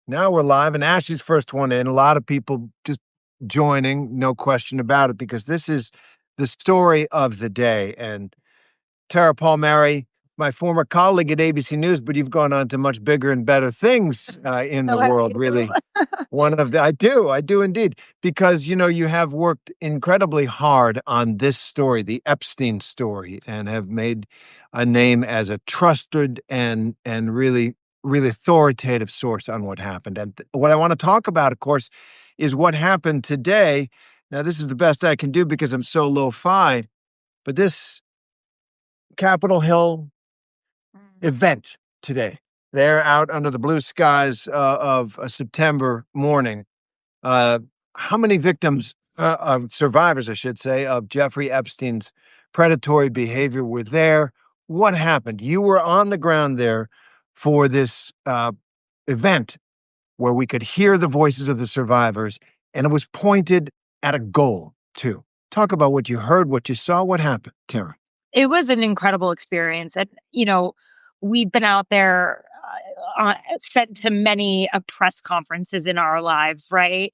Now we're live, and Ashley's first one in. A lot of people just joining, no question about it, because this is the story of the day. And Tara Palmeri, my former colleague at ABC News, but you've gone on to much bigger and better things in the world, really. I do indeed, because, you have worked incredibly hard on this story, the Epstein story, and have made a name as a trusted and really, really authoritative source on what happened. And what I want to talk about, of course, is what happened today. Now, this is the best I can do because I'm so lo-fi, but this Capitol Hill event today, they're out under the blue skies of a September morning. How many victims, survivors, I should say, of Jeffrey Epstein's predatory behavior were there? What happened? You were on the ground there for this event where we could hear the voices of the survivors, and it was pointed at a goal, too. Talk about what you heard, what you saw, what happened, Tara. It was an incredible experience. And, we've been out there, sent to many press conferences in our lives, right?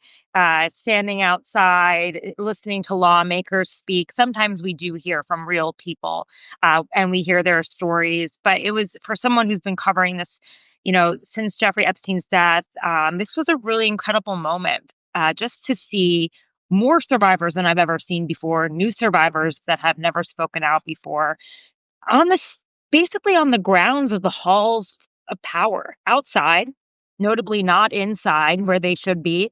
Standing outside, listening to lawmakers speak. Sometimes we do hear from real people and we hear their stories. But it was for someone who's been covering this, since Jeffrey Epstein's death. This was a really incredible moment just to see more survivors than I've ever seen before, new survivors that have never spoken out before, on the basically on the grounds of the halls of power outside, notably not inside where they should be,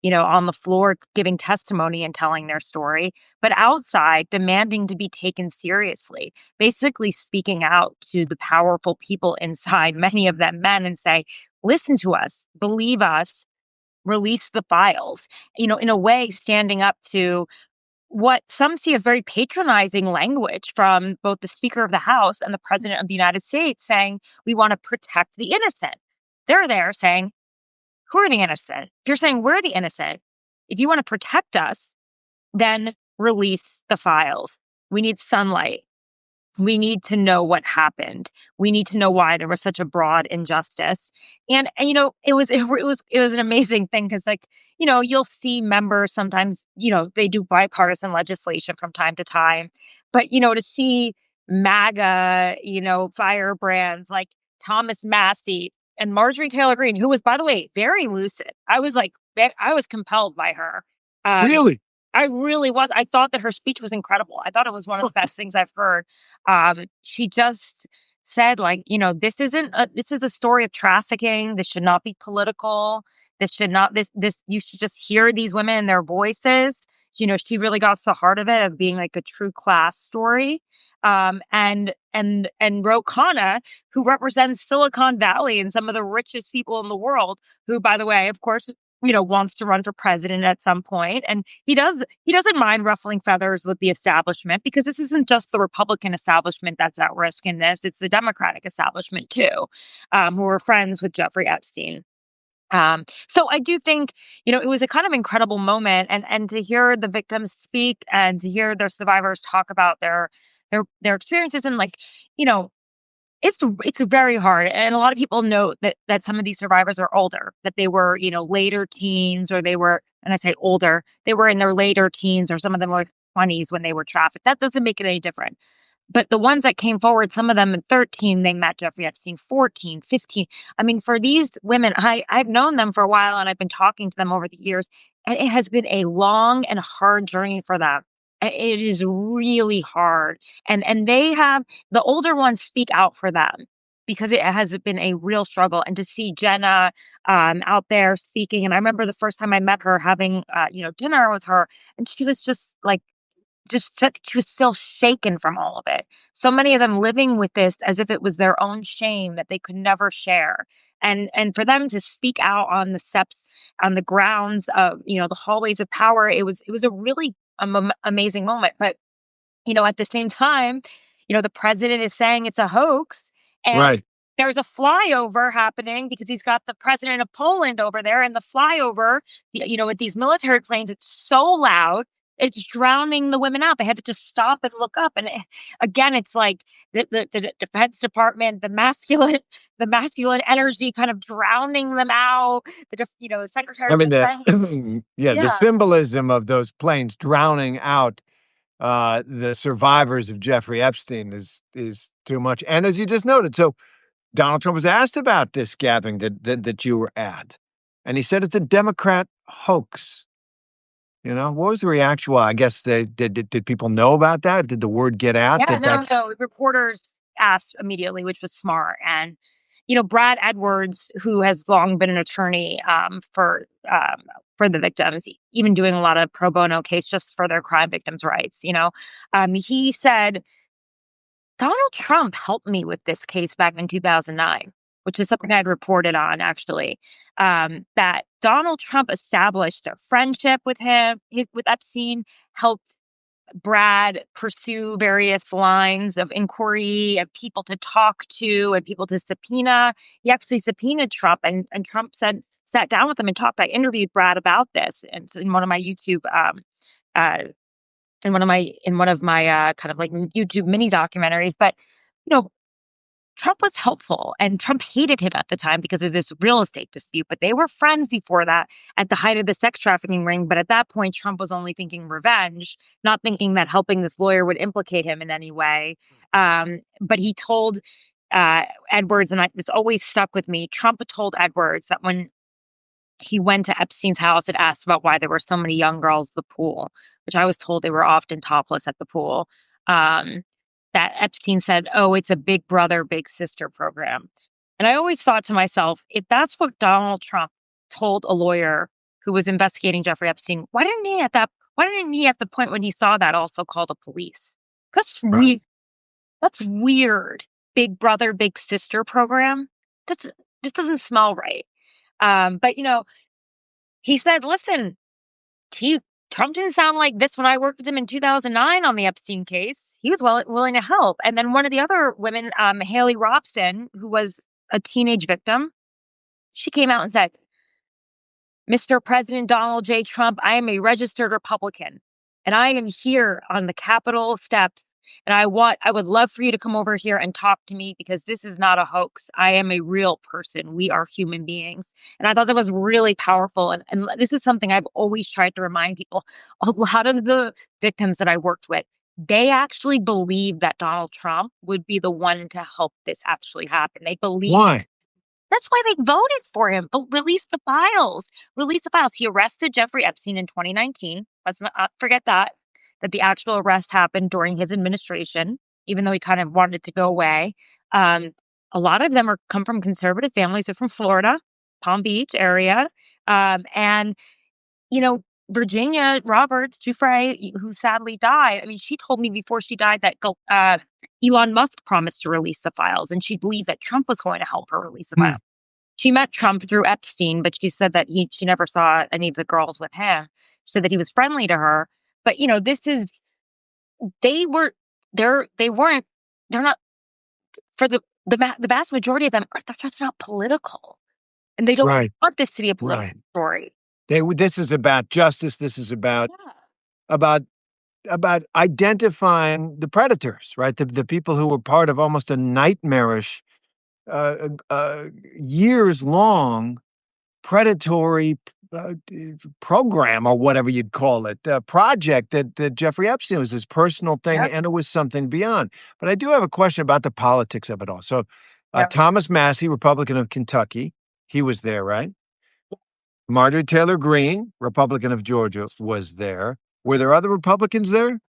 on the floor giving testimony and telling their story, but outside demanding to be taken seriously, basically speaking out to the powerful people inside, many of them men, and say, listen to us, believe us, release the files, in a way standing up to what some see as very patronizing language from both the Speaker of the House and the President of the United States saying, we want to protect the innocent. They're there saying, who are the innocent? If you're saying we're the innocent, if you want to protect us, then release the files. We need sunlight. We need to know what happened. We need to know why there was such a broad injustice. And it was an amazing thing because, you'll see members sometimes, they do bipartisan legislation from time to time. But, to see MAGA, firebrands like Thomas Massie and Marjorie Taylor Greene, who was, by the way, very lucid. I was compelled by her. Really? I really was. I thought that her speech was incredible. I thought it was one of the best things I've heard. She just said, this is a story of trafficking. This should not be political. You should just hear these women and their voices. She really got to the heart of it, of being like a true class story. And Ro Khanna, who represents Silicon Valley and some of the richest people in the world, who, by the way, of course, wants to run for president at some point. And he doesn't mind ruffling feathers with the establishment, because this isn't just the Republican establishment that's at risk in this. It's the Democratic establishment too, who are friends with Jeffrey Epstein. So I do think, it was a kind of incredible moment, and to hear the victims speak and to hear their survivors talk about their experiences, and it's very hard. And a lot of people note that some of these survivors are older, that they were, later teens, or they were, and I say older, they were in their later teens, or some of them were 20s when they were trafficked. That doesn't make it any different. But the ones that came forward, some of them at 13, they met Jeffrey Epstein, 14, 15. I mean, for these women, I've known them for a while, and I've been talking to them over the years, and it has been a long and hard journey for them. It is really hard. And the older ones speak out for them, because it has been a real struggle. And to see Jenna out there speaking, and I remember the first time I met her having dinner with her, and she was just like, she was still shaken from all of it. So many of them living with this as if it was their own shame that they could never share. And for them to speak out on the steps, on the grounds of, the hallways of power, it was a really amazing moment. But, at the same time, the president is saying it's a hoax. And Right. There's a flyover happening because he's got the president of Poland over there, and the flyover, with these military planes, it's so loud. It's drowning the women out. They had to just stop and look up. And again, it's like the Defense Department, the masculine energy kind of drowning them out. The Secretary I of mean, Defense. the Yeah. symbolism of those planes drowning out the survivors of Jeffrey Epstein is too much. And as you just noted, so Donald Trump was asked about this gathering that you were at, and he said it's a Democrat hoax. What was the reaction? Well, I guess did people know about that? Did the word get out Yeah, that no, that's no. Reporters asked immediately, which was smart. And, Brad Edwards, who has long been an attorney for the victims, even doing a lot of pro bono case just for their crime victims' rights, he said, Donald Trump helped me with this case back in 2009, which is something I'd reported on, actually, that Donald Trump established a friendship with with Epstein, helped Brad pursue various lines of inquiry and people to talk to and people to subpoena. He actually subpoenaed Trump, and Trump sat down with him and talked. I interviewed Brad about this, and it's in one of my YouTube, uh, kind of like YouTube mini documentaries. But you know, Trump was helpful, and Trump hated him at the time because of this real estate dispute. But they were friends before that at the height of the sex trafficking ring. But at that point, Trump was only thinking revenge, not thinking that helping this lawyer would implicate him in any way. But he told Edwards, and this always stuck with me. Trump told Edwards that when he went to Epstein's house and asked about why there were so many young girls at the pool, which I was told they were often topless at the pool. Um, that Epstein said, "Oh, it's a big brother, big sister program." And I always thought to myself, if that's what Donald Trump told a lawyer who was investigating Jeffrey Epstein, why didn't he at the point when he saw that also call the police? That's right? weird. That's weird. Big brother, big sister program. That's just doesn't smell right. But he said, listen, he Trump didn't sound like this when I worked with him in 2009 on the Epstein case. He was willing to help. And then one of the other women, Haley Robson, who was a teenage victim, she came out and said, Mr. President Donald J. Trump, I am a registered Republican, and I am here on the Capitol steps. And I would love for you to come over here and talk to me because this is not a hoax. I am a real person. We are human beings. And I thought that was really powerful. And this is something I've always tried to remind people. A lot of the victims that I worked with, they actually believed that Donald Trump would be the one to help this actually happen. They believe Why? that's why they voted for him. But release the files. Release the files. He arrested Jeffrey Epstein in 2019. Let's not forget that the actual arrest happened during his administration, even though he kind of wanted it to go away. A lot of them come from conservative families. They're from Florida, Palm Beach area. And, Virginia Roberts, Giuffre, who sadly died. I mean, she told me before she died that Elon Musk promised to release the files, and she believed that Trump was going to help her release the Hmm. files. She met Trump through Epstein, but she said that she never saw any of the girls with him. She said that he was friendly to her. But this is they were they weren't they're not for the vast majority of them. They're just not political, and they don't Right. want this to be a political Right. story. This is about justice. This is about Yeah. about about identifying the predators, right? The people who were part of almost a nightmarish, years long predatory program, or whatever you'd call it, project that Jeffrey Epstein was his personal thing, Yep. and it was something beyond. But I do have a question about the politics of it all. So, Yep. Thomas Massie, Republican of Kentucky, he was there, right? Marjorie Taylor Greene, Republican of Georgia, was there. Were there other Republicans there?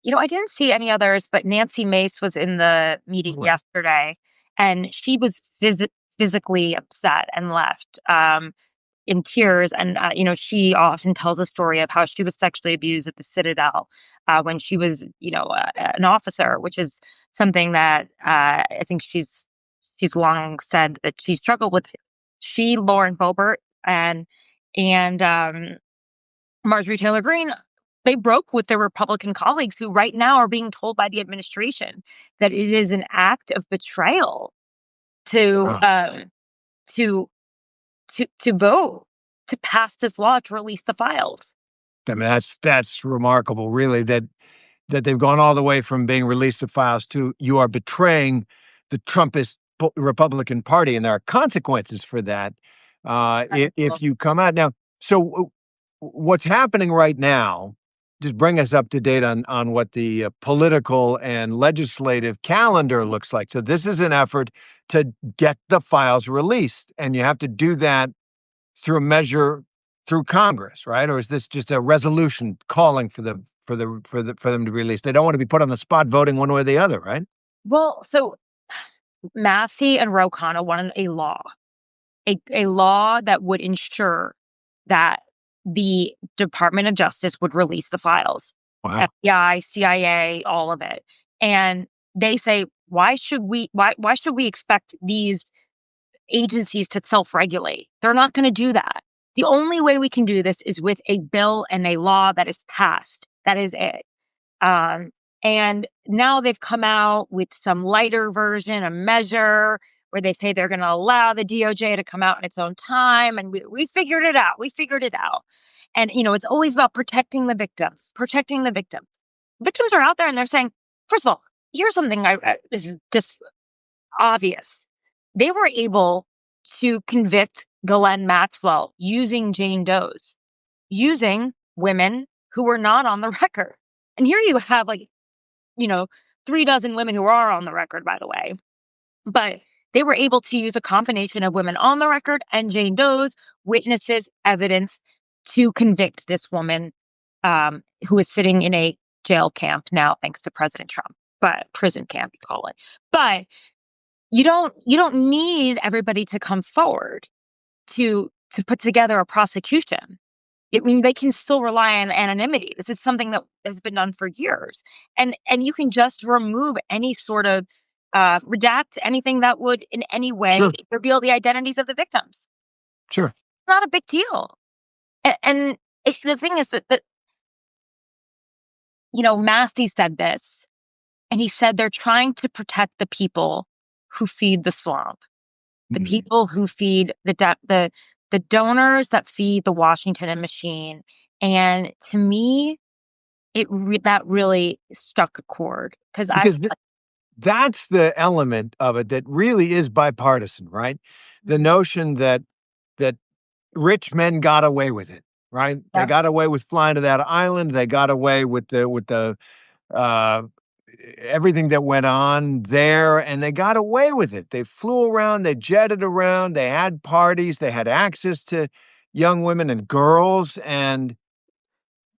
I didn't see any others, but Nancy Mace was in the meeting Right. yesterday, and she was physically upset and left in tears. And she often tells a story of how she was sexually abused at the Citadel when she was, an officer, which is something that I think she's long said that she struggled with. She, Lauren Boebert, and Marjorie Taylor Greene, they broke with their Republican colleagues who right now are being told by the administration that it is an act of betrayal to Oh, to vote to pass this law to release the files. I mean, that's remarkable, really, that they've gone all the way from being released the files to you are betraying the Trumpist Republican Party, and there are consequences for that if you come out. Now, so what's happening right now, just bring us up to date on what the political and legislative calendar looks like. So this is an effort to get the files released, and you have to do that through a measure through Congress, right? Or is this just a resolution calling for them to release? They don't want to be put on the spot voting one way or the other, right? Well, so Massie and Ro Khanna wanted a law that would ensure that the Department of Justice would release the files. Wow. FBI, CIA, all of it. And they say, why should we expect these agencies to self-regulate? They're not going to do that. The only way we can do this is with a bill and a law that is passed. That is it. And now they've come out with some lighter version, a measure where they say they're going to allow the DOJ to come out in its own time. And we figured it out. We figured it out. And, it's always about protecting the victims, protecting the victims. Victims are out there and they're saying, first of all, here's something this is just obvious. They were able to convict Ghislaine Maxwell using Jane Doe's, using women who were not on the record. And here you have 3 dozen women who are on the record, by the way. But they were able to use a combination of women on the record and Jane Doe's witnesses, evidence to convict this woman who is sitting in a jail camp now, thanks to President Trump, but prison camp, you call it. But you don't need everybody to come forward to put together a prosecution. I mean, they can still rely on anonymity. This is something that has been done for years. And you can just remove any sort of redact anything that would in any way reveal the identities of the victims. Sure. It's not a big deal. And the thing is that Massie said this, and he said they're trying to protect the people who feed the swamp, the people who feed the donors that feed the Washington machine. And to me, that really struck a chord because that's the element of it that really is bipartisan, right? The notion that rich men got away with it, right? Yeah. They got away with flying to that island. They got away with the everything that went on there, and they got away with it. They flew around, they jetted around, they had parties, they had access to young women and girls, and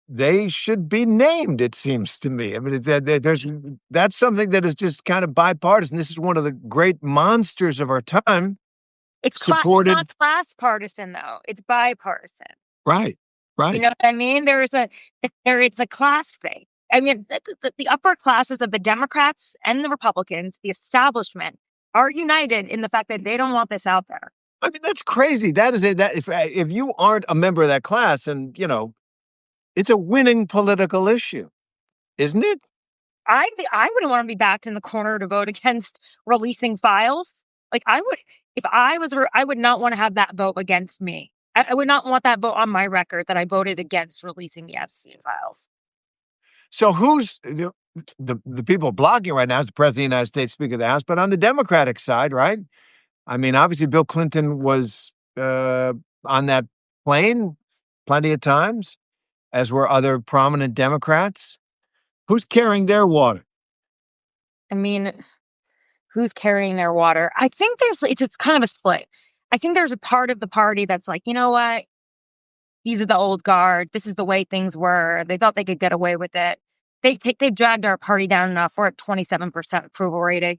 they should be named, it seems to me. I mean, that's something that is just kind of bipartisan. This is one of the great monsters of our time. It's not class partisan, though. It's bipartisan. Right. You know what I mean? It's a class thing. I mean, the upper classes of the Democrats and the Republicans, the establishment, are united in the fact that they don't want this out there. I mean, that's crazy. That is that if you aren't a member of that class, and it's a winning political issue, isn't it? I wouldn't want to be backed in the corner to vote against releasing files. Like I would, if I would not want to have that vote against me. I would not want that vote on my record that I voted against releasing the Epstein files. So who's the people blocking right now is the President of the United States, Speaker of the House, but on the Democratic side, right? I mean, obviously Bill Clinton was on that plane plenty of times, as were other prominent Democrats. Who's carrying their water? I mean, who's carrying their water? I think it's kind of a split. I think there's a part of the party that's like, you know what? These are the old guard. This is the way things were. They thought they could get away with it. They've dragged our party down enough. We're at 27% approval rating.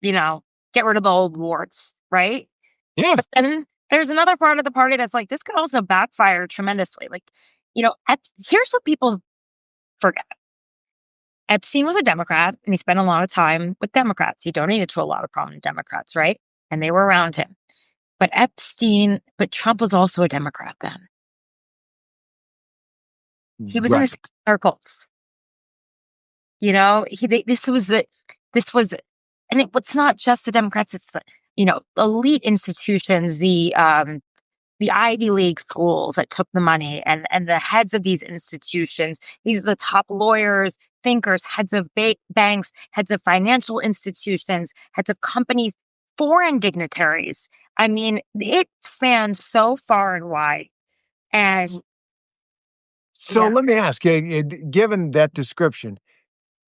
Get rid of the old warts, right? Yeah. But then there's another part of the party that's like, this could also backfire tremendously. Like, here's what people forget. Epstein was a Democrat, and he spent a lot of time with Democrats. He donated to a lot of prominent Democrats, right? And they were around him. But Trump was also a Democrat then. He was in the circles. This was, and it's not just the Democrats. It's the, elite institutions, the the Ivy League schools that took the money, and the heads of these institutions. These are the top lawyers, thinkers, heads of banks, heads of financial institutions, heads of companies, foreign dignitaries. I mean, it spans so far and wide. And So yeah, let me ask you, given that description,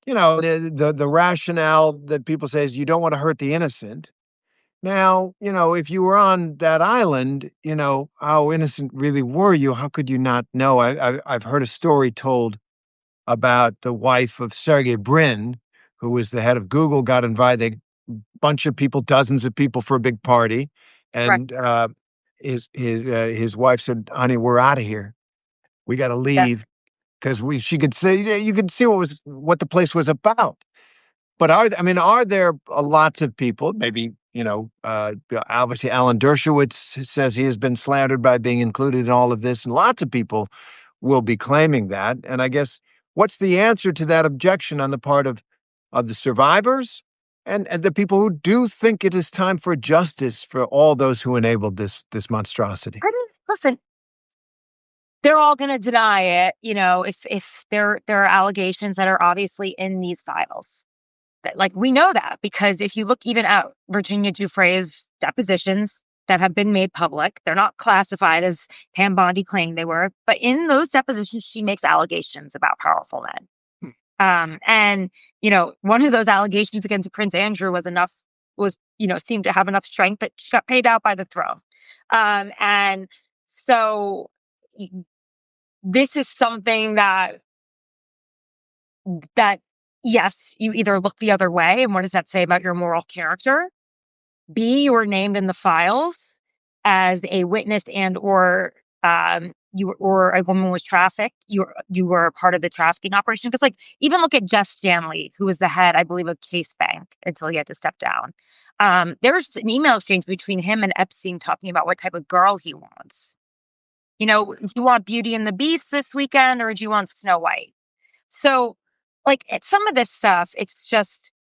the rationale that people say is you don't want to hurt the innocent. Now, if you were on that island, how innocent really were you? How could you not know? I've heard a story told about the wife of Sergey Brin, who was the head of Google, got invited a bunch of people, dozens of people for a big party, right. and his wife said, "Honey, we're out of here. We got to Yeah. leave." Because she could say, yeah, you could see what the place was about. But are there lots of people, maybe, obviously Alan Dershowitz says he has been slandered by being included in all of this, and lots of people will be claiming that. And I guess, what's the answer to that objection on the part of the survivors and the people who do think it is time for justice for all those who enabled this monstrosity? I mean, listen, they're all going to deny it, if there are allegations that are obviously in these files. Like, we know that because if you look even at Virginia Giuffre's depositions that have been made public, they're not classified as Pam Bondi claimed they were, but in those depositions, she makes allegations about powerful men. And one of those allegations against Prince Andrew seemed to have enough strength that she got paid out by the throne. And so this is something that yes, you either look the other way, and what does that say about your moral character? B, you were named in the files as a witness or a woman was trafficked. You were a part of the trafficking operation. Because, like, even look at Jess Stanley, who was the head, I believe, of Chase Bank until he had to step down. There's an email exchange between him and Epstein talking about what type of girl he wants. Do you want Beauty and the Beast this weekend, or do you want Snow White? So, like, some of this stuff, it's just,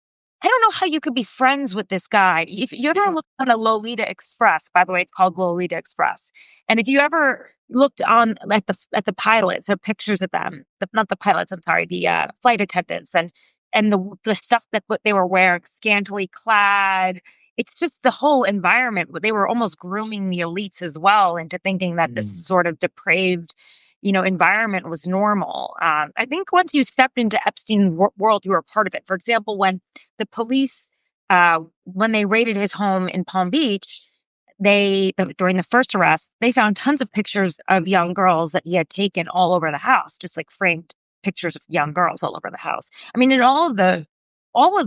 I don't know how you could be friends with this guy. If you ever looked on the Lolita Express, by the way, it's called Lolita Express. And if you ever looked on at the pilots or pictures of them, not the pilots, I'm sorry, the flight attendants and the stuff that what they were wearing, scantily clad. It's just the whole environment. They were almost grooming the elites as well into thinking that this sort of depraved environment was normal. I think once you stepped into Epstein's world, you were a part of it. For example, when the police, when they raided his home in Palm Beach, during the first arrest, they found tons of pictures of young girls that he had taken all over the house, just like framed pictures of young girls all over the house. I mean, in all of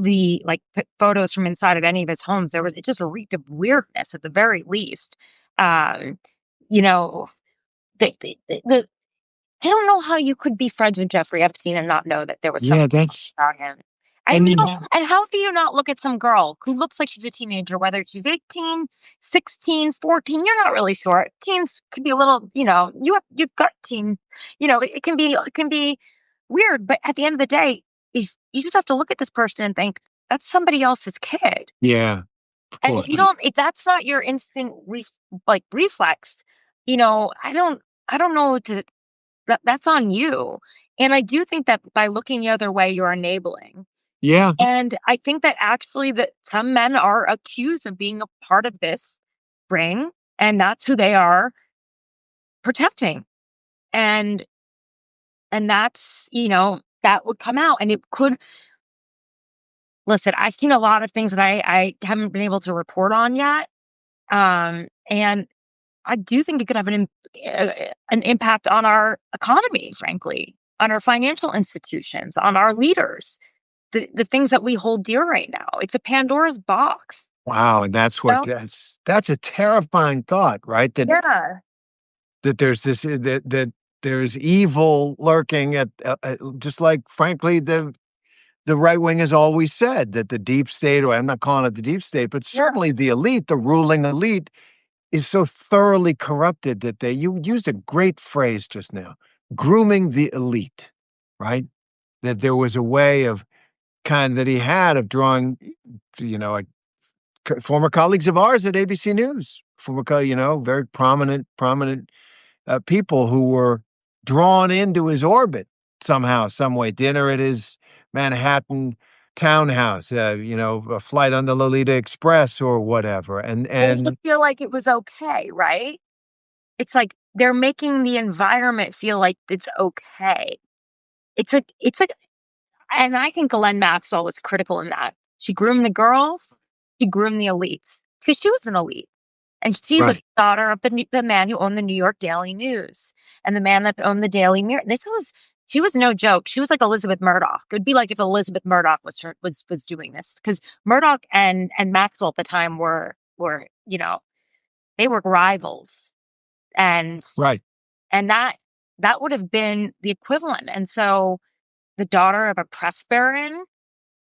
the like photos from inside of any of his homes, it just reeked of weirdness at the very least. Um, you know, the I don't know how you could be friends with Jeffrey Epstein and not know that there was Yeah, something that's about him. and And and how do you not look at some girl who looks like she's a teenager, whether she's 18, 16, 14, you're not really sure. Teens could be a little, you've got teen, it can be weird, but at the end of the day, if you just have to look at this person and think that's somebody else's kid. yeah, of And course. if that's not your instant reflex, I don't know that's on you. And I do think that by looking the other way, you're enabling. Yeah, And I think that actually that some men are accused of being a part of this ring, and that's who they are protecting. And that's, that would come out and it could listen, I've seen a lot of things that I haven't been able to report on yet. And I do think it could have an impact on our economy, frankly, on our financial institutions, on our leaders, the things that we hold dear right now. It's a Pandora's box. wow, and You know? that's a terrifying thought, right? That Yeah. that there's this that there's evil lurking just like, frankly, the right wing has always said that the deep state, or I'm not calling it the deep state, but Yeah. certainly the elite, the ruling elite, is so thoroughly corrupted that you used a great phrase just now, grooming the elite, right? That there was a way of that he had of drawing, you know, former colleagues of ours at ABC News, very prominent people who were drawn into his orbit somehow, some way. Dinner at his Manhattan townhouse, a flight on the Lolita Express or whatever. They And feel like it was okay, right? It's like they're making the environment feel like it's okay. It's like, and I think Ghislaine Maxwell was critical in that. She groomed the girls, she groomed the elites because she was an elite. And she was right, the daughter of the man who owned the New York Daily News and the man that owned the Daily Mirror. She was no joke. She was like Elizabeth Murdoch. It would be like if Elizabeth Murdoch was doing this, because Murdoch and Maxwell at the time were they were rivals, and right. and that would have been the equivalent. And so the daughter of a press baron,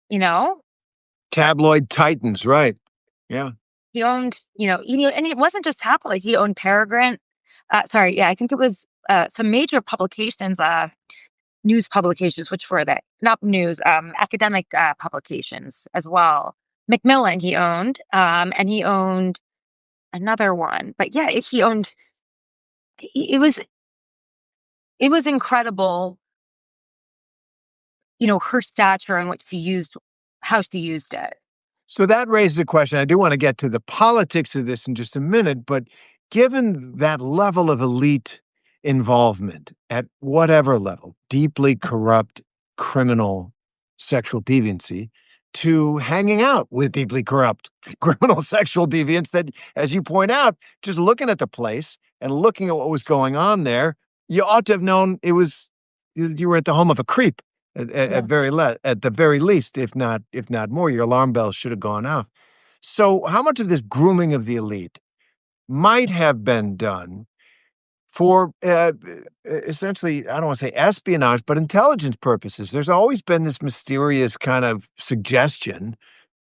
you know, Tabloid titans, right. Yeah. he owned, and it wasn't just tabloids. He owned Peregrine. Sorry, yeah, I think it was some major publications, news publications, which were they? Not news, academic publications as well. Macmillan he owned, and he owned another one. But yeah, he owned. It was incredible, her stature and what she used, how she used it. So that raises a question. I do want to get to the politics of this in just a minute, but given that level of elite involvement at whatever level, deeply corrupt criminal sexual deviancy, to hanging out with deeply corrupt criminal sexual deviants that, as you point out, just looking at the place and looking at what was going on there, you ought to have known you were at the home of a creep. Yeah. At the very least, if not more, your alarm bells should have gone off. So, how much of this grooming of the elite might have been done for essentially, I don't want to say espionage, but intelligence purposes? There's always been this mysterious kind of suggestion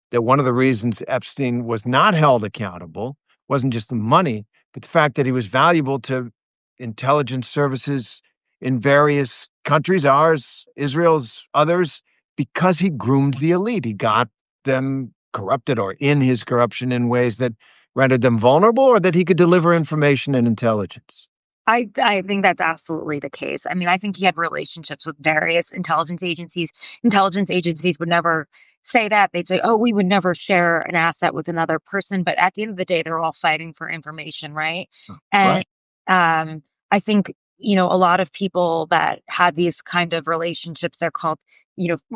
that one of the reasons Epstein was not held accountable wasn't just the money, but the fact that he was valuable to intelligence services in various countries, ours, Israel's, others, because he groomed the elite. He got them corrupted or in his corruption in ways that rendered them vulnerable, or that he could deliver information and intelligence. I think that's absolutely the case. I mean, I think he had relationships with various intelligence agencies. Intelligence agencies would never say that. They'd say, "Oh, we would never share an asset with another person." But at the end of the day, they're all fighting for information, right? And Right. I think, a lot of people that have these kind of relationships, they're called,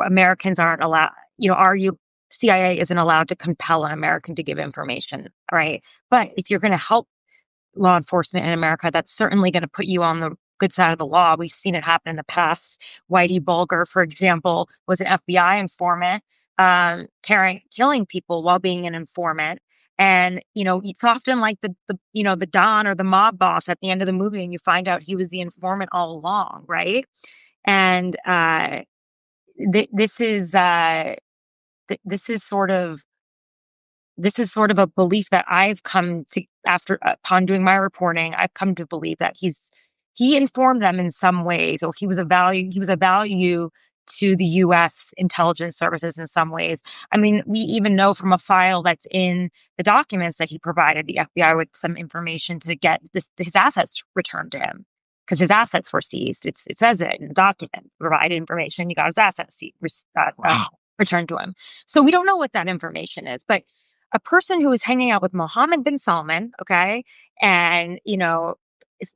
Americans aren't allowed, CIA isn't allowed to compel an American to give information, right? But if you're going to help law enforcement in America, that's certainly going to put you on the good side of the law. We've seen it happen in the past. Whitey Bulger, for example, was an FBI informant, killing people while being an informant. And it's often like the Don or the mob boss at the end of the movie, and you find out he was the informant all along, right? And this is this is sort of a belief that I've come to, after upon doing my reporting, I've come to believe that he informed them in some ways, or he was a value to the US intelligence services in some ways. I mean, we even know from a file that's in the documents that he provided the FBI with some information to get his assets returned to him, because his assets were seized. It says it in the document. Provided information, he got his assets Wow. returned to him. So we don't know what that information is, but a person who is hanging out with Mohammed bin Salman, okay, and is,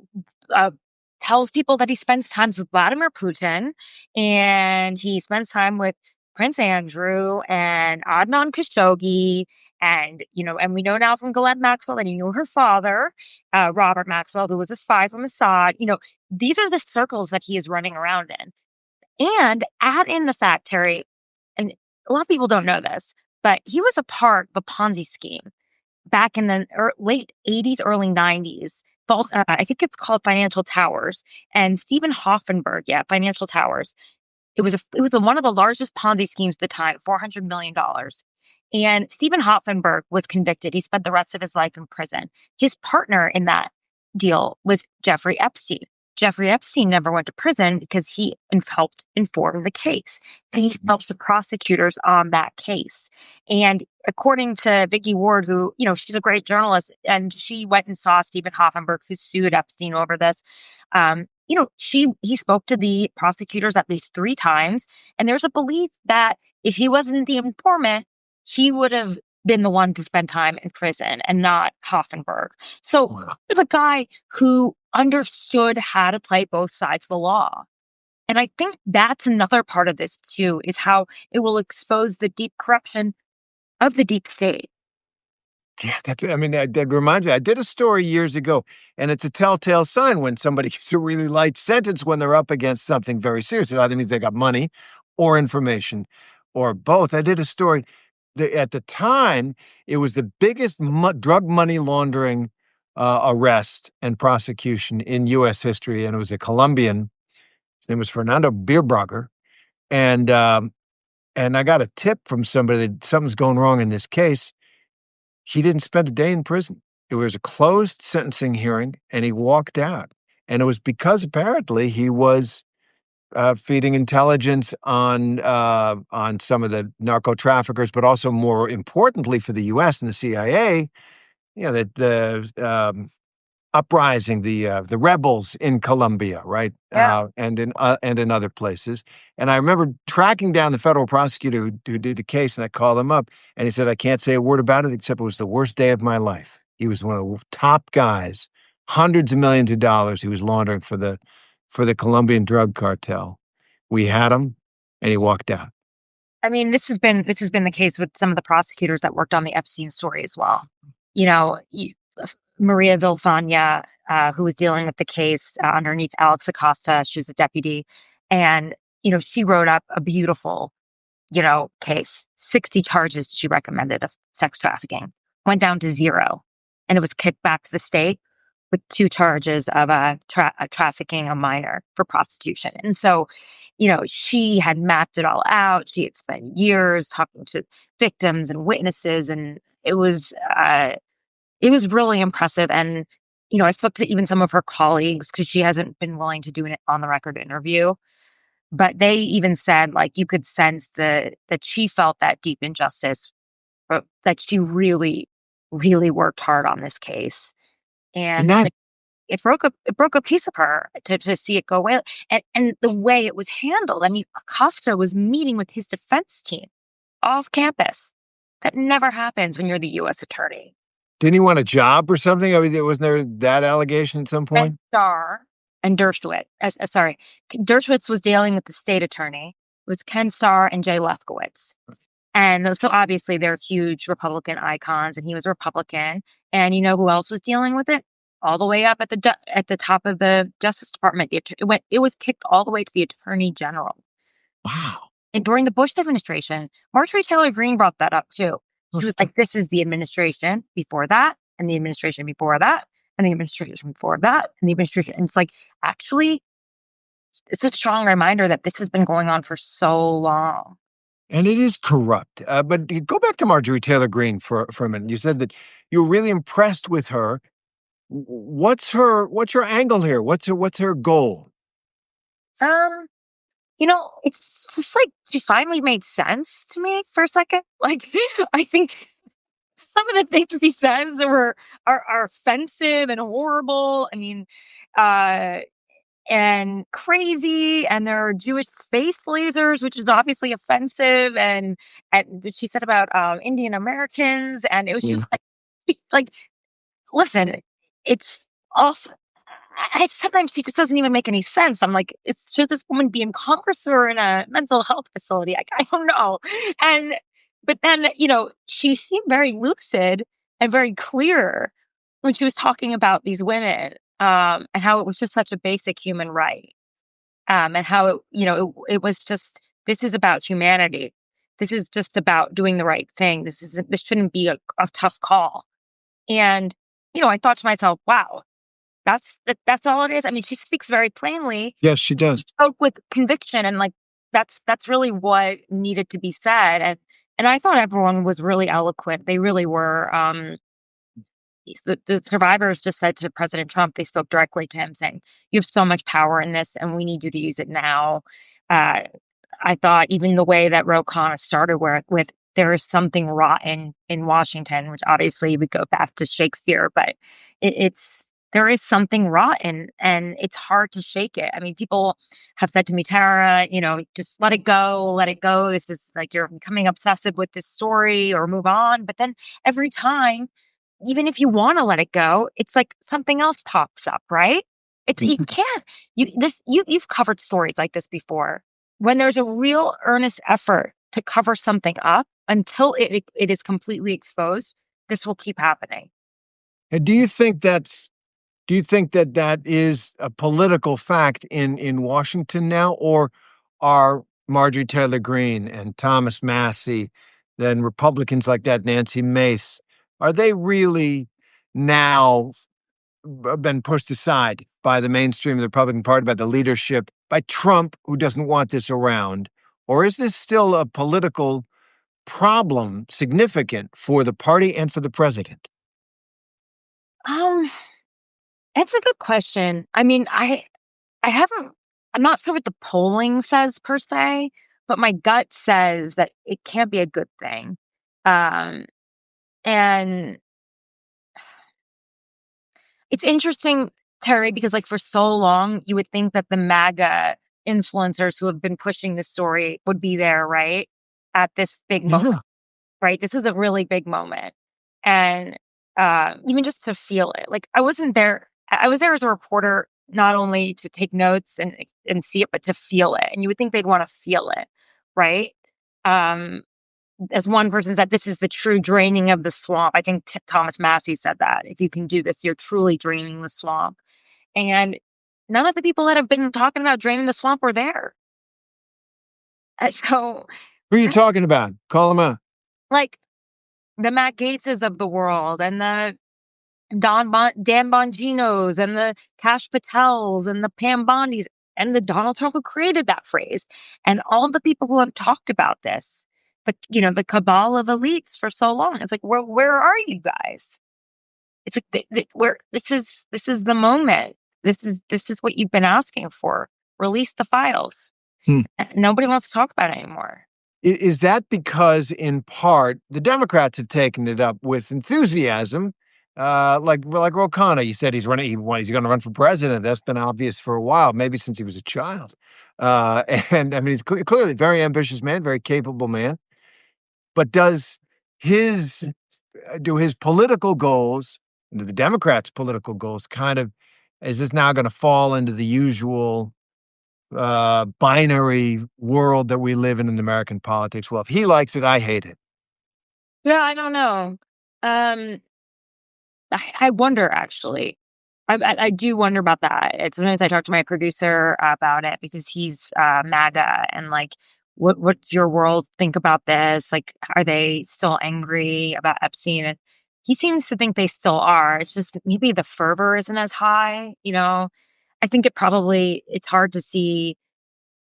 uh, tells people that he spends time with Vladimir Putin, and he spends time with Prince Andrew and Adnan Khashoggi, and we know now from Ghislaine Maxwell that he knew her father, Robert Maxwell, who was a spy from Assad. These are the circles that he is running around in. And add in the fact, Terry, and a lot of people don't know this, but he was a part of a Ponzi scheme back in the late 80s, early 90s. I think it's called Financial Towers. And Stephen Hoffenberg, yeah, Financial Towers. It was one of the largest Ponzi schemes at the time, $400 million. And Stephen Hoffenberg was convicted. He spent the rest of his life in prison. His partner in that deal was Jeffrey Epstein. Jeffrey Epstein never went to prison because he helped inform the case. He helps the prosecutors on that case. And according to Vicky Ward, who, she's a great journalist, and she went and saw Stephen Hoffenberg, who sued Epstein over this. He spoke to the prosecutors at least 3 times. And there's a belief that if he wasn't the informant, he would have been the one to spend time in prison and not Hoffenberg. So there's a guy who understood how to play both sides of the law. And I think that's another part of this too, is how it will expose the deep corruption of the deep state. Yeah, that reminds me. I did a story years ago, and it's a telltale sign when somebody gets a really light sentence when they're up against something very serious. It either means they got money or information or both. I did a story. At the time, it was the biggest drug money laundering arrest and prosecution in U.S. history, and it was a Colombian. His name was Fernando Bierbrugger, and I got a tip from somebody that something's going wrong in this case. He didn't spend a day in prison. It was a closed sentencing hearing, and he walked out. And it was because apparently he was feeding intelligence on some of the narco traffickers, but also more importantly for the U.S. and the CIA, that the uprising, the rebels in Colombia, right? Yeah. And in other places. And I remember tracking down the federal prosecutor who did the case, and I called him up, and he said, "I can't say a word about it except it was the worst day of my life." He was one of the top guys, hundreds of millions of dollars he was laundering for the Colombian drug cartel. We had him, and he walked out. I mean, this has been the case with some of the prosecutors that worked on the Epstein story as well. Maria Villafana, who was dealing with the case underneath Alex Acosta, she was a deputy, and she wrote up a beautiful, case. 60 charges she recommended of sex trafficking, went down to 0, and it was kicked back to the state with 2 charges of trafficking a minor for prostitution. And so, she had mapped it all out. She had spent years talking to victims and witnesses, and it was really impressive. And, I spoke to even some of her colleagues because she hasn't been willing to do an on the record interview. But they even said, like, you could sense that she felt that deep injustice, but that she really, really worked hard on this case. And And that it broke a piece of her to see it go away. And the way it was handled. I mean, Acosta was meeting with his defense team off campus. That never happens when you're the U.S. attorney. didn't he want a job or something? I mean, wasn't there that allegation at some point? Ken Starr and Dershowitz. Dershowitz was dealing with the state attorney. It was Ken Starr and Jay Lefkowitz. And so obviously they're huge Republican icons, and he was a Republican. And you know who else was dealing with it? All the way up at the top of the Justice Department. It was kicked all the way to the Attorney General. Wow. And during the Bush administration, Marjorie Taylor Greene brought that up too. She was like, "This is the administration before that, and the administration before that, and the administration before that, and the administration." And it's like, actually, it's a strong reminder that this has been going on for so long. And it is corrupt. But go back to Marjorie Taylor Greene for a minute. You said that you were really impressed with her. What's her angle here? What's her goal? Um, it's just like she finally made sense to me for a second. Like, I think some of the things she says are offensive and horrible. I mean, uh, and crazy, and there are Jewish space lasers, which is obviously offensive, and what she said about Indian Americans, and it was just like, listen, it's off. Sometimes she just doesn't even make any sense. I'm like, should this woman be in Congress or in a mental health facility? I don't know. But then, she seemed very lucid and very clear when she was talking about these women, and how it was just such a basic human right. And how it was just, this is about humanity. This is just about doing the right thing. This shouldn't be a tough call. And, I thought to myself, wow, that's all it is. I mean, she speaks very plainly. Yes, she does. Spoke with conviction, and like that's really what needed to be said. And I thought everyone was really eloquent. They really were. the survivors just said to President Trump, they spoke directly to him saying, "You have so much power in this, and we need you to use it now." Uh, I thought even the way that Ro Khanna started with there is something rotten in Washington, which obviously we go back to Shakespeare, but it's there is something rotten and it's hard to shake it. I mean, people have said to me, Tara, just let it go, let it go. This is like you're becoming obsessive with this story or move on. But then every time, even if you want to let it go, it's like something else pops up, right? It's you can't you've covered stories like this before. When there's a real earnest effort to cover something up until it is completely exposed, this will keep happening. And do you think that that is a political fact in Washington now, or are Marjorie Taylor Greene and Thomas Massie, then Republicans like that, Nancy Mace, are they really now been pushed aside by the mainstream of the Republican Party, by the leadership, by Trump, who doesn't want this around? Or is this still a political problem significant for the party and for the president? Um, it's a good question. I mean, I haven't I'm not sure what the polling says per se, but my gut says that it can't be a good thing. Um, and it's interesting, Terry, because like for so long, you would think that the MAGA influencers who have been pushing the story would be there, right? At this big moment, Yeah. right? This was a really big moment. And even just to feel it, like I wasn't there. I was there as a reporter, not only to take notes and see it, but to feel it. And you would think they'd want to feel it, right? Um, as one person said, this is the true draining of the swamp. I think Thomas Massie said that. If you can do this, you're truly draining the swamp. And none of the people that have been talking about draining the swamp were there. And so, Who are you talking about? Call them out. like the Matt Gateses of the world, and the Dan Bonginos, and the Cash Patels, and the Pam Bondis, and the Donald Trump who created that phrase, and all the people who have talked about this, the cabal of elites for so long. It's like, where are you guys? It's like where this is the moment. This is what you've been asking for. Release the files. Hmm. Nobody wants to talk about it anymore. Is that because, in part, the Democrats have taken it up with enthusiasm? Like Ro Khanna, you said he's running. He's going to run for president. That's been obvious for a while, maybe since he was a child. And I mean, he's clearly a very ambitious man, very capable man. But do his political goals, and the Democrats' political goals, kind of, is this now going to fall into the usual binary world that we live in American politics? Well, if he likes it, I hate it. Yeah, I don't know. Um, I wonder actually. I do wonder about that. Sometimes I talk to my producer about it because he's MAGA, and like, what's your world think about this? Like, are they still angry about Epstein? And he seems to think they still are. It's just maybe the fervor isn't as high. I think it's hard to see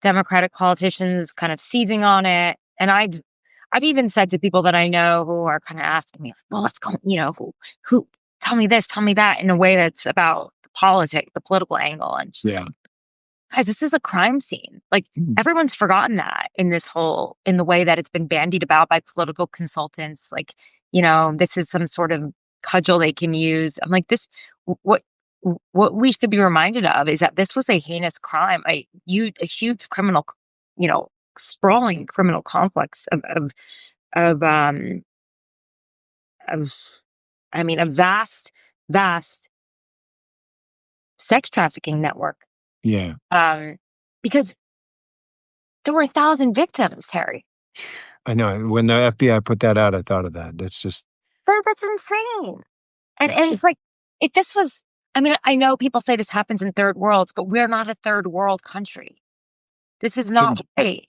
Democratic politicians kind of seizing on it. And I've even said to people that I know who are kind of asking me, well, let's go, who tell me this, tell me that, in a way that's about the political angle. And just Yeah. like, guys, this is a crime scene. Like, everyone's forgotten that in the way that it's been bandied about by political consultants. Like, this is some sort of cudgel they can use. I'm like, what what we should be reminded of is that this was a heinous crime, a huge criminal, sprawling criminal complex of um of I mean, a vast sex trafficking network. Yeah. Because there were 1,000 victims, Terry. I know. When the FBI put that out, I thought of that. That's just That's insane. And it's like, if this was, I mean, I know people say this happens in third worlds, but we're not a third world country. This is not right.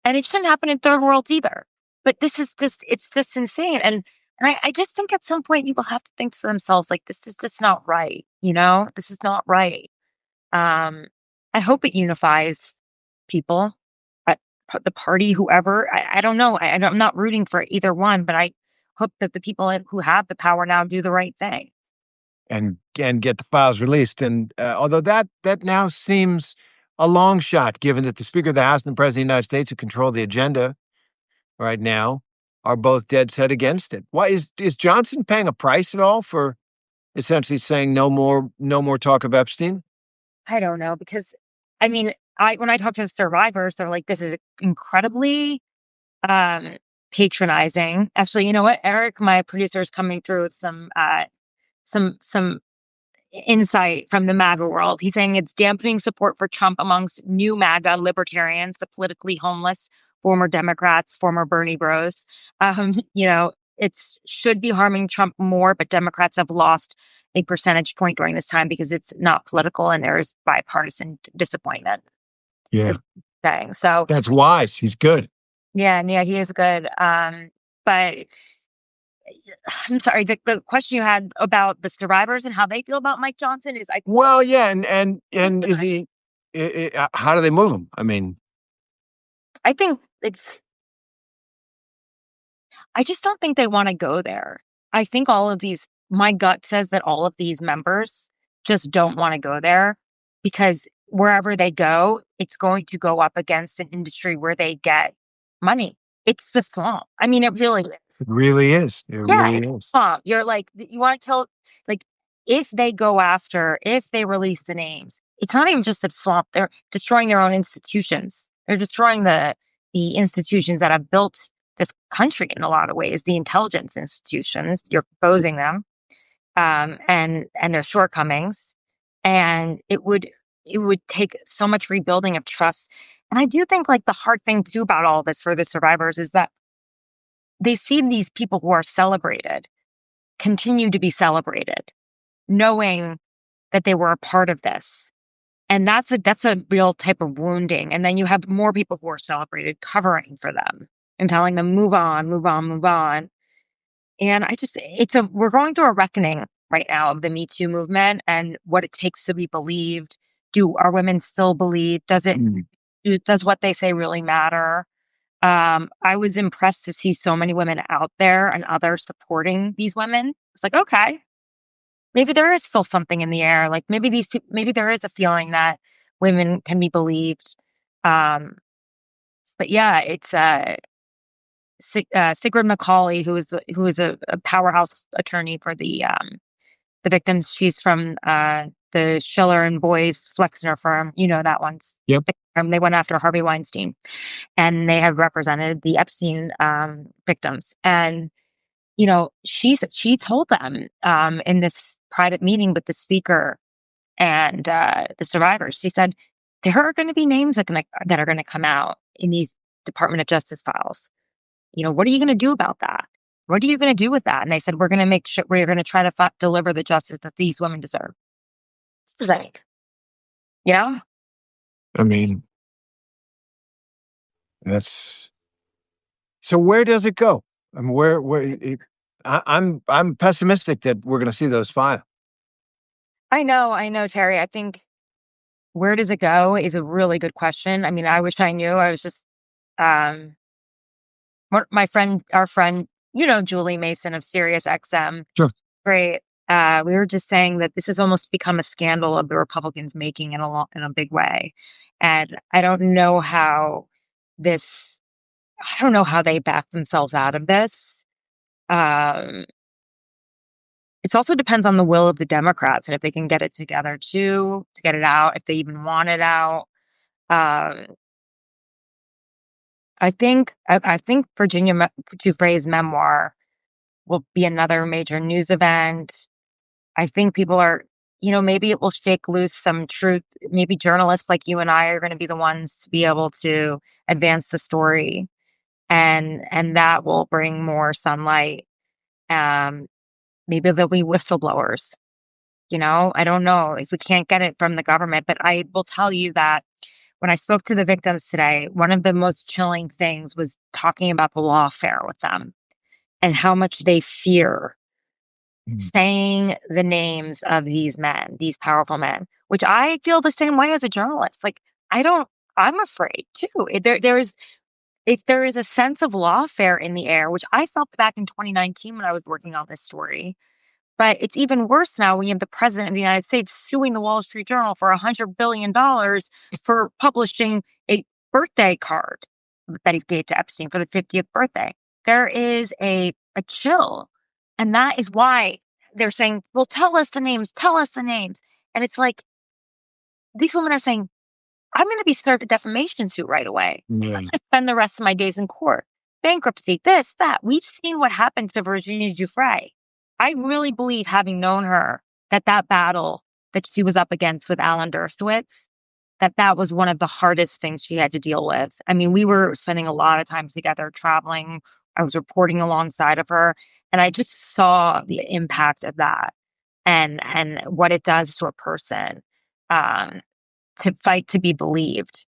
And it shouldn't happen in third worlds either. But it's just insane. And I just think at some point people have to think to themselves, like, this is just not right. This is not right. Um, I hope it unifies people, at the party, whoever. I don't know. I'm not rooting for either one, but I hope that the people who have the power now do the right thing. And get the files released. And although that now seems a long shot, given that the Speaker of the House and the President of the United States, who control the agenda right now, are both dead set against it. Why is Johnson paying a price at all for essentially saying no more talk of Epstein? I don't know, because I mean, when I talk to the survivors, they're like, this is incredibly um patronizing. Actually, you know what? Eric, my producer, is coming through with some insight from the MAGA world. He's saying it's dampening support for Trump amongst new MAGA libertarians, the politically homeless, former Democrats, former Bernie bros. It should be harming Trump more, but Democrats have lost a percentage point during this time because it's not political and there's bipartisan disappointment. Yeah, Is saying so. that's wise. He's good. Yeah, he is good. But I'm sorry, the question you had about the survivors and how they feel about Mike Johnson is Well, yeah, and is he? How do they move him? I mean, I think I just don't think they want to go there. I think my gut says that all of these members just don't want to go there because wherever they go, it's going to go up against an industry where they get money. It's the swamp. I mean, it really is. it really is. It really It's is. swamp. You're like, you want to tell, like, if they release the names, it's not even just a swamp. They're destroying their own institutions. They're destroying the institutions that have built this country in a lot of ways, the intelligence institutions. You're exposing them, and their shortcomings, and it would take so much rebuilding of trust. And I do think like the hard thing too about all this for the survivors is that they see these people who are celebrated continue to be celebrated, knowing that they were a part of this. And that's a real type of wounding. And then you have more people who are celebrated covering for them and telling them, move on, move on, move on. And we're going through a reckoning right now of the Me Too movement and what it takes to be believed. Are women still believe? Does what they say really matter? I was impressed to see so many women out there and others supporting these women. It's like, okay, maybe there is still something in the air. Like maybe there is a feeling that women can be believed. But yeah, it's Sigrid McCauley, who is a powerhouse attorney for the victims. She's from the Schiller and Boyce Flexner firm. You know that one's. Yep. They went after Harvey Weinstein, and they have represented the Epstein victims. And she told them in this private meeting with the speaker and the survivors. She said there are going to be names that are going to come out in these Department of Justice files. What are you going to do about that? What are you going to do with that? And they said, we're going to make sure we're going to try to deliver the justice that these women deserve. Like, I mean, that's so. Where does it go? I mean, I'm pessimistic that we're going to see those files. I know, Terry. I think where does it go is a really good question. I mean, I wish I knew. I was just our friend, Julie Mason of Sirius XM. Sure. Great. We were just saying that this has almost become a scandal of the Republicans making in a big way. And I don't know how they back themselves out of this. It also depends on the will of the Democrats and if they can get it together to get it out, if they even want it out. I think Virginia Giuffre's memoir will be another major news event. I think people are, maybe it will shake loose some truth. Maybe journalists like you and I are going to be the ones to be able to advance the story, and that will bring more sunlight. Maybe there'll be whistleblowers. I don't know if we can't get it from the government, but I will tell you that when I spoke to the victims today, one of the most chilling things was talking about the lawfare with them and how much they fear saying the names of these men, these powerful men, which I feel the same way as a journalist. Like, I'm afraid too. there is a sense of lawfare in the air, which I felt back in 2019 when I was working on this story. But it's even worse now when you have the president of the United States suing the Wall Street Journal for $100 billion for publishing a birthday card that he gave to Epstein for the 50th birthday. There is a chill. And that is why they're saying, well, tell us the names, tell us the names. And it's like, these women are saying, I'm going to be served a defamation suit right away. Yeah. I'm going to spend the rest of my days in court. Bankruptcy, this, that. We've seen what happened to Virginia Giuffre. I really believe, having known her, that battle that she was up against with Alan Dershowitz, that was one of the hardest things she had to deal with. I mean, we were spending a lot of time together traveling. I was reporting alongside of her, and I just saw the impact of that and what it does to a person. To fight to be believed.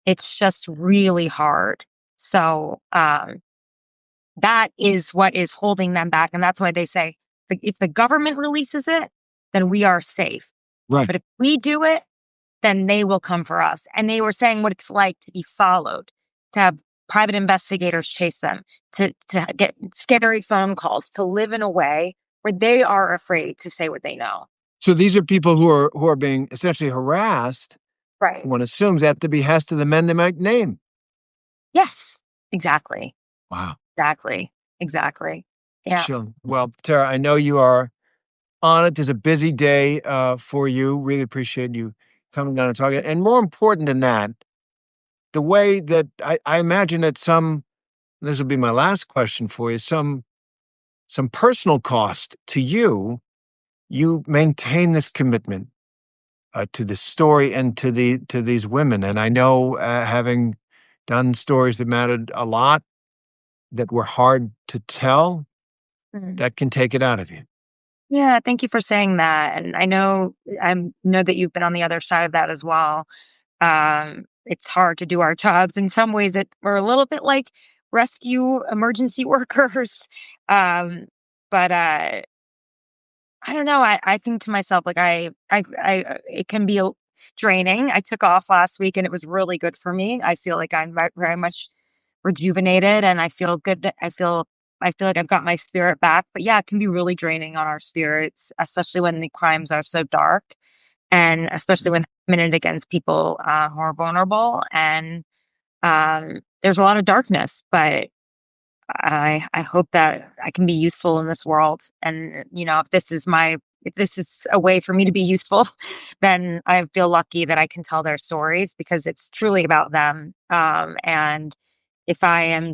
It's just really hard. So that is what is holding them back. And that's why they say, if the government releases it, then we are safe. Right. But if we do it, then they will come for us. And they were saying what it's like to be followed, to have private investigators chase them, to get scary phone calls, to live in a way where they are afraid to say what they know. So these are people who are being essentially harassed. Right. One assumes at the behest of the men they might name. Yes, exactly. Wow. Exactly. Yeah. Chill. Well, Tara, I know you are on it. There's a busy day for you. Really appreciate you coming down and talking. And more important than that, the way that I imagine that this will be my last question for you, some personal cost to you, you maintain this commitment to the story and to these women. And I know, having done stories that mattered a lot, that were hard to tell, that can take it out of you. Yeah, thank you for saying that. And I know that you've been on the other side of that as well. It's hard to do our jobs. In some ways, we're a little bit like rescue emergency workers. But I don't know. I think to myself, like it can be draining. I took off last week and it was really good for me. I feel like I'm very much rejuvenated and I feel good. I feel like I've got my spirit back. But yeah, it can be really draining on our spirits, especially when the crimes are so dark and especially when committed against people who are vulnerable. And there's a lot of darkness, but I hope that I can be useful in this world. And, if this is a way for me to be useful, then I feel lucky that I can tell their stories because it's truly about them. And if I am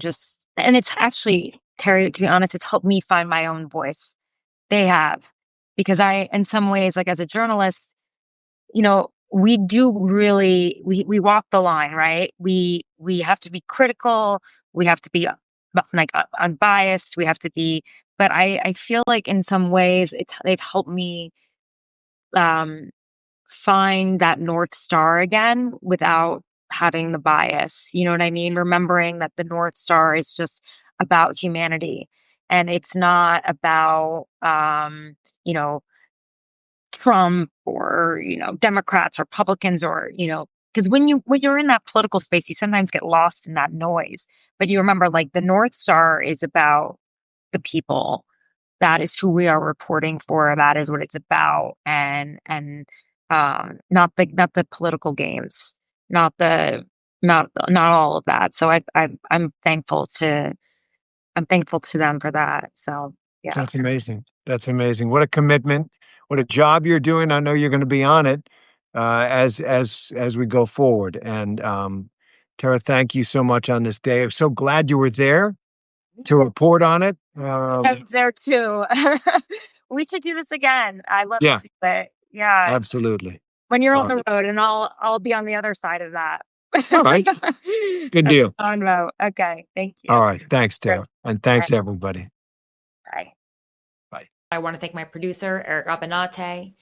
and it's actually, Terry, to be honest, it's helped me find my own voice. They have, because in some ways, like as a journalist, we do really, we walk the line, right? We have to be critical. We have to be unbiased. We have to be, but I feel like in some ways they've helped me find that North Star again without having the bias. You know what I mean? Remembering that the North Star is just about humanity and it's not about, Trump or, Democrats or Republicans or, because when you're in that political space, you sometimes get lost in that noise. But you remember, like, the North Star is about the people. That is who we are reporting for. That is what it's about, and not the political games, not all of that. So I'm thankful to them for that. So yeah, That's amazing. That's amazing. What a commitment. What a job you're doing. I know you're going to be on it as we go forward. And Tara, thank you so much on this day. I'm so glad you were there to report on it. I was there too. We should do this again. I love Yeah, to do it. Yeah, absolutely. when you're on All the right. road, and I'll be on the other side of that. All right. Good deal. On road. Okay, thank you. All right. Thanks, Great. Tara. And thanks, All everybody. right. Bye. Bye. I want to thank my producer, Eric Abinate,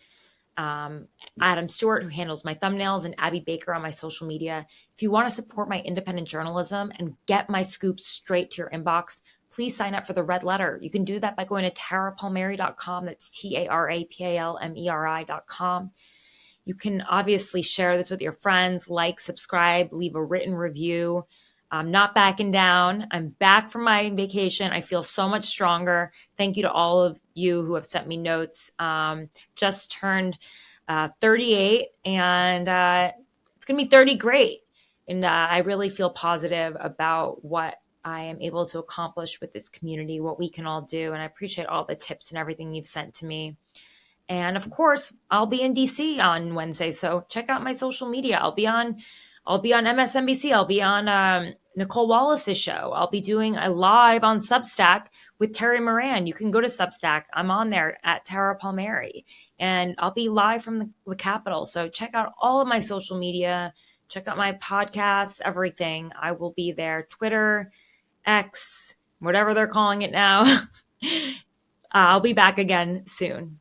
Adam Stewart, who handles my thumbnails, and Abby Baker on my social media. If you want to support my independent journalism and get my scoops straight to your inbox, please sign up for the Red Letter. You can do that by going to tarapalmeri.com. That's TARAPALMERI.com. You can obviously share this with your friends, like, subscribe, leave a written review. I'm not backing down. I'm back from my vacation. I feel so much stronger. Thank you to all of you who have sent me notes. Just turned 38, and it's going to be 30 great. And I really feel positive about what I am able to accomplish with this community, what we can all do. And I appreciate all the tips and everything you've sent to me. And of course, I'll be in DC on Wednesday, so check out my social media. I'll be on MSNBC. I'll be on Nicole Wallace's show. I'll be doing a live on Substack with Terry Moran. You can go to Substack. I'm on there at Tara Palmeri, and I'll be live from the Capitol. So check out all of my social media. Check out my podcasts, everything. I will be there. Twitter, X, whatever they're calling it now. I'll be back again soon.